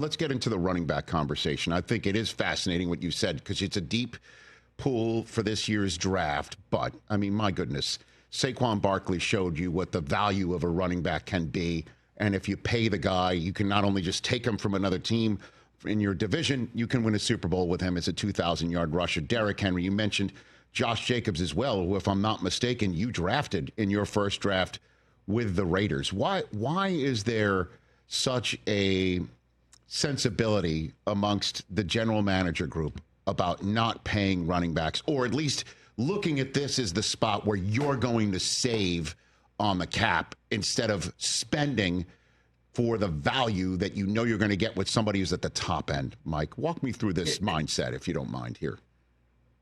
Let's get into the running back conversation. I think it is fascinating what you said because it's a deep pool for this year's draft. But, I mean, my goodness, Saquon Barkley showed you what the value of a running back can be. And if you pay the guy, you can not only just take him from another team in your division, you can win a Super Bowl with him as a 2,000-yard rusher. Derrick Henry, you mentioned Josh Jacobs as well, who, if I'm not mistaken, you drafted in your first draft with the Raiders. Why is there such a sensibility amongst the general manager group about not paying running backs, or at least looking at this as the spot where you're going to save on the cap instead of spending for the value that you know you're going to get with somebody who's at the top end? Mike, walk me through this mindset, if you don't mind here.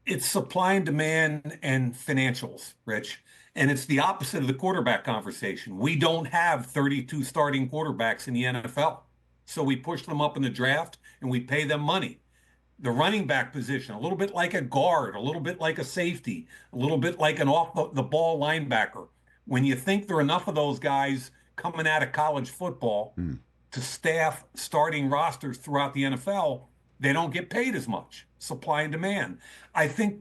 It's supply and demand and financials, Rich. And it's the opposite of the quarterback conversation. We don't have 32 starting quarterbacks in the NFL. So we push them up in the draft and we pay them money. The running back position, a little bit like a guard, a little bit like a safety, a little bit like an off the ball linebacker. When you think there are enough of those guys coming out of college football to staff starting rosters throughout the NFL, they don't get paid as much. Supply and demand. I think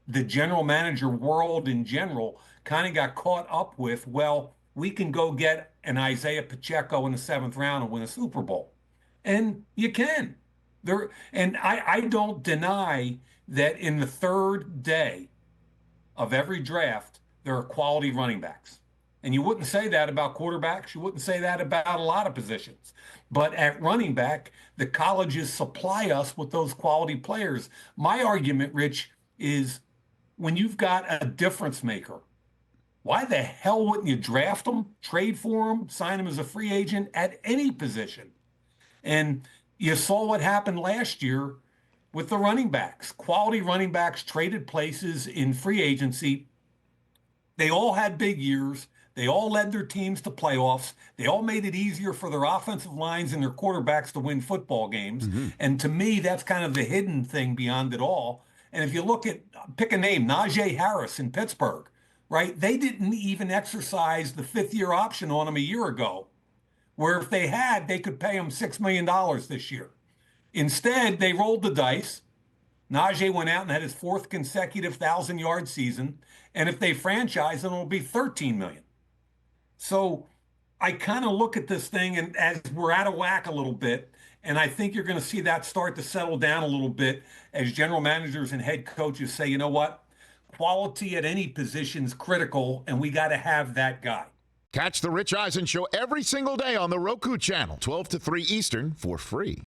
the general manager world in general kind of got caught up with, well, we can go get an Isaiah Pacheco in the 7th round and win a Super Bowl. And you can. And I don't deny that in the third day of every draft, there are quality running backs. And you wouldn't say that about quarterbacks. You wouldn't say that about a lot of positions. But at running back, the colleges supply us with those quality players. My argument, Rich, is when you've got a difference maker, why the hell wouldn't you draft them, trade for them, sign them as a free agent at any position? And you saw what happened last year with the running backs. Quality running backs traded places in free agency. They all had big years. They all led their teams to playoffs. They all made it easier for their offensive lines and their quarterbacks to win football games. And to me, that's kind of the hidden thing beyond it all. And if you look at, pick a name, Najee Harris in Pittsburgh, right? They didn't even exercise the 5th-year option on him a year ago, where if they had, they could pay him $6 million this year. Instead, they rolled the dice. Najee went out and had his 4th consecutive 1,000-yard season. And if they franchise him, it'll be $13 million. So I kind of look at this thing and as we're out of whack a little bit. And I think you're going to see that start to settle down a little bit as general managers and head coaches say, you know what? Quality at any position is critical, and we got to have that guy. Catch the Rich Eisen Show every single day on the Roku channel, 12 to 3 Eastern, for free.